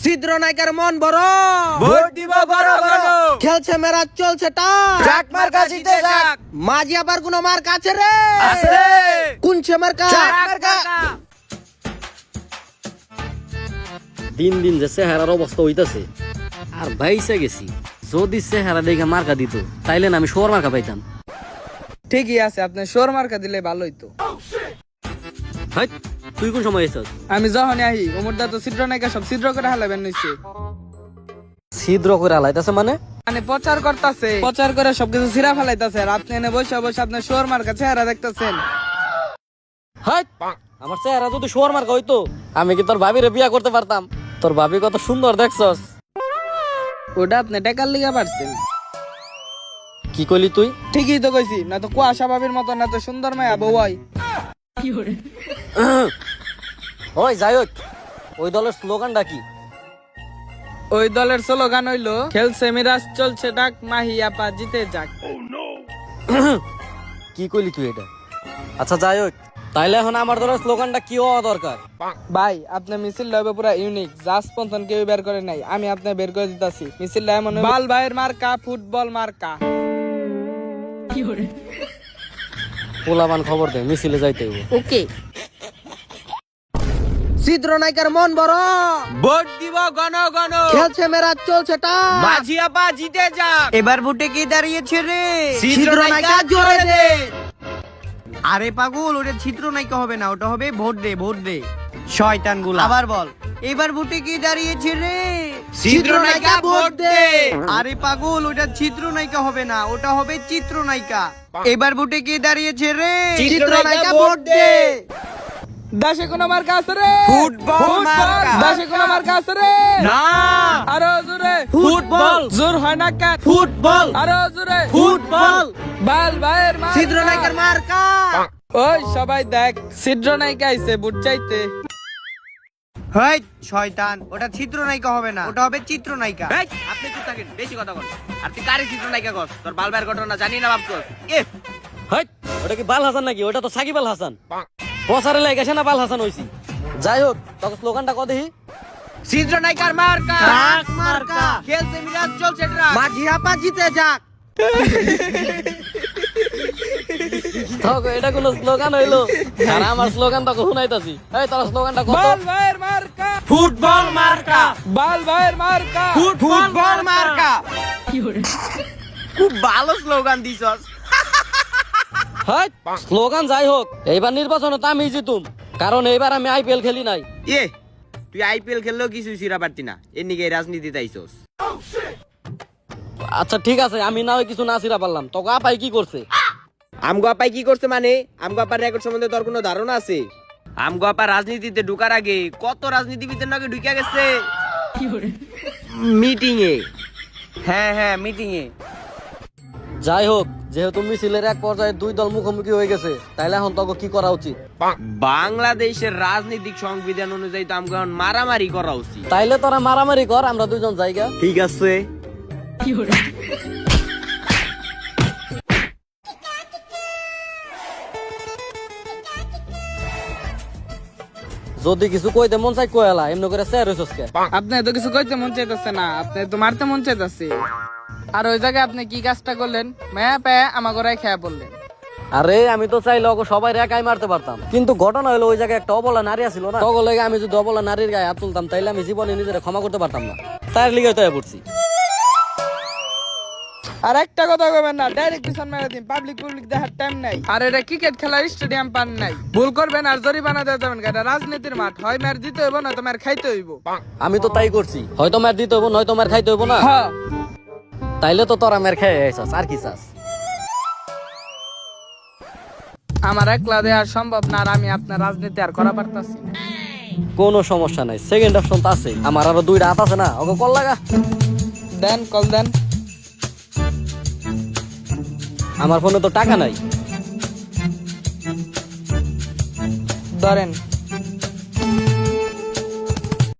ছিদ্র নায়িকার মন বড়, ভোট দিব বড় বড়, খেলছে মেরাজ চলছে টা, জাক মার্কা জিতে যাক, মাঝি আবার কোন মার কাছে রে, আছে কোন সে মার্কা? জাক মার্কা। দিন দিন যে চেহারার অবস্থা হইতাছে আর ভাইসা গেছি। যদি চেহারা দেখে মার্কা দিত তাইলে না আমি শোর মার্কা পাইতাম। ঠিকই আছে, আপনি সোর মার্কা দিলে ভালো হইতো। হাই, তুই কোন সময় এসেছ? আমি যখন আহি ওমর দা তো ছিদ্র নায়িকা সব ছিদ্র করে হালাবেন নিচ্ছে, ছিদ্র করে হালাইতাছে মানে? মানে প্রচার করতেছে, প্রচার করে সবকিছু ছিঁড়া ফেলাইতেছে আর আপনি এনে বসে বসে আপনার সোর মার্কা চেহারা দেখতেছেন। হাই, আমার চেহারা যদি শোর মার্কা হইতো আমি কি তোর ভাবিরে বিয়া করতে পারতাম? তোর ভাবি কত সুন্দর দেখছস। ওটা আপনি টাকার লিগা পারছেন। কি কইলি তুই? ঠিকই তো কইছি, না তো কুয়াশা ভাবির মতো না তো সুন্দর মায়া বউ হয়। ওই যাই হোক, ওই দলের স্লোগানটা কি? ওই দলের স্লোগান হইলো খেলছে মিরাজ চলছে ডাক, মাহি আপা জিতে যাক। কি কইলি তুই এটা? আচ্ছা যাই হোক, তাইলে এখন আমার দলের স্লোগানটা কি হওয়া দরকার? ভাই আপনার মিছিল হবে পুরা ইউনিক, জাস পন্থন কেউ বের করে নাই, আমি আপনার বের করে দিতেছি। মিছিল এমন বাল ভাইয়ের মার্কা, ফুটবল মার্কা। পোলাবান খবর দে, মিছিলে যাইতে হইব। ওকে। ছিদ্র নায়িকার মন বড়, ভোট দিব গণ গণ, খেলছে মেরাজ চলছে টা, মাঝি আপা জিতে যাক। এবার ভোটে কি দাঁড়িয়েছে রে? ছিদ্র নায়িকা জোরে দে। আরে পাগল, ওটা ছিদ্র নায়িকা হবে না, ওটা হবে ভোট দে, ভোট দে। শয়তান গুলা। আবার বল, এবার ভোটে কি দাঁড়িয়েছে রে? ছিদ্র নায়িকা ভোট দে। আরে পাগল, ওটা ছিদ্র নায়িকা হবে না, ওটা হবে চিত্র নায়িকা। এবার ভোটে কি দাঁড়িয়েছে রে? চিত্র নায়িকা ভোট দে। দেশে কোনো মার্কা আছে রে? ফুটবল মার্কা। দেশে কোনো মার্কা আছে রে? না, আরো জোরে ফুটবল। জোর হয় না কেন? ফুটবল, আরো জোরে ফুটবল। বাল ভাইয়ের মার্কা। ছিদ্র নায়িকার মার্কা। ওই সবাই দেখ, ছিদ্র নায়িকা আইছে ভোট চাইতে। হেই শয়তান, ওটা ছিদ্র নায়িকা হবে না, ওটা হবে চিত্র নায়িকা। এই, আপনি চুপ থাকেন, বেশি কথা বল। আর তুই কারে চিত্র নায়িকা কস? তোর বালবার ঘটনা জানি না ভাবছস? হাই, ওটা কি বাল হাসান নাকি? ওটা তো সাকিব আল হাসান। প্রচারে লেগেছে না বাল হাসান হইছি। যাই হোক, তোকে স্লোগানটা কত দেখি? চিত্র নায়িকার মার্কা, জাক মার্কা। খেলছে মিরাজ চলছে ট্রাক। মাঝি আপা জিতে যাক। তোকে এটা কোন স্লোগান হইলো? আর আমার স্লোগান তো শুনাইতাছি। এই তোর স্লোগানটা কত? বাল ভাইয়ের মার্কা, ফুটবল মার্কা, বাল ভাইয়ের মার্কা। ফুটবল মার্কা। খুব ভালো স্লোগান দিছস। হাই, স্লোগান যাই হোক, এইবার নির্বাচনে তো আমি জিতুম, কারণ এইবার আমি আইপিএল খেলি নাই। তুই আইপিএল খেললেও কিছুই ছিড়া পারতি না, এর নিকে রাজনীতিতে আইছস। আচ্ছা ঠিক আছে, আমি না হয় কিছু না ছিড়া পারলাম, তোকে আপাই কি করছে? আমগো আপাই কি করছে মানে? আমগো আপার রেকর্ড সম্বন্ধে তোর কোনো ধারণা আছে? আমগো আপা রাজনীতিতে ঢুকার আগে কত রাজনীতিবিদের নাকি ঢুকে গেছে মিটিং এ। হ্যাঁ, মিটিং এ। যাই হোক, যেহেতু মিছিলের এক পর্যায়ে দুই দল মুখোমুখি হয়ে গেছে, তাইলে এখন তোকে কি করা উচিত? বাংলাদেশের রাজনৈতিক সংবিধান অনুযায়ী তো আমগো এখন মারামারি করা উচিত। তাইলে তোরা মারামারি কর, আমরা দুইজন জায়গা। ঠিক আছে। যদি কিছু কইতে মন চাই কইলা, এমনি করে স্যার হইছস কে? আপনি তো কিছু কইতে মন চাইতেছে না, আপনি তো মারতে মন চাইতেছে। আর ওই জায়গায় আপনি কি কাজটা করলেন? মায়া পায়া আমার ঘরে খেয়া বললেন। আরে আমি তো চাইলে ওকে সবাই একাই মারতে পারতাম, কিন্তু ঘটনা হলো ওই জায়গায় একটা অবলা নারী আছিল না, তখন লেগে আমি যদি অবলা নারীর গায়ে হাত তুলতাম তাইলে আমি জীবনে নিজের ক্ষমা করতে পারতাম না, তার লিগে তো পড়ছি। আর একটা কথা কইবেন না, ডাইরেক্ট পিছন মেরে দিন, পাবলিক দেখার টাইম নাই। আর এটা ক্রিকেট খেলার স্টেডিয়াম পান নাই, ভুল করবেন আর জরিমানা দিয়ে যাবেন। এটা রাজনীতির মাঠ, হয় মার দিতে হইব নয়তো মার খাইতে হইব। আমি তো তাই করছি, হয়তো মার দিতে হইব নয়তো মার খাইতে হইব না। হ্যাঁ, তাইলে তো তোরা মার খেয়ে আইছস, আর কি চাস? আমার একলা দেওয়া সম্ভব না, আর আমি আপনার রাজনীতি আর করা পারতাছি না। কোনো সমস্যা নাই, সেকেন্ড অপশন তো আছে, আমার আরো দুইটা হাত আছে না, ওকে কল লাগা। দেন, কল দেন। আমার ফোনে তো টাকা নাই। ধরেন।